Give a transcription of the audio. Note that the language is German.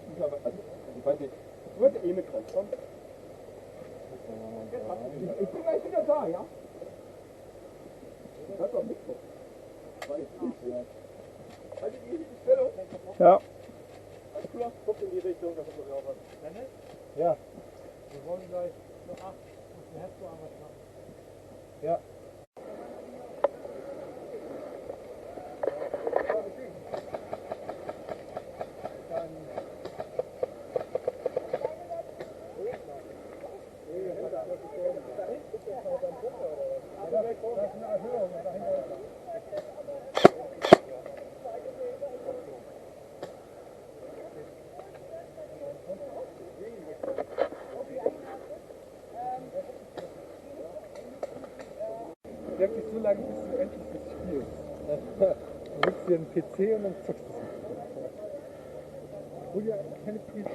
ich weiß nicht, du hast eh mitgekriegt, komm. Ich bin gleich wieder da, ja? Das hat doch nichts. Also die Stellung? Ja. Alles klar, guck in die Richtung, das ist doch auch was. Dennis? Ja. Wir wollen gleich noch 8 den Heft machen. Ja. Bleib dich so lange, bis du endlich das spielst. Du holst dir einen PC und dann zockst du es. Hol dir keine PC.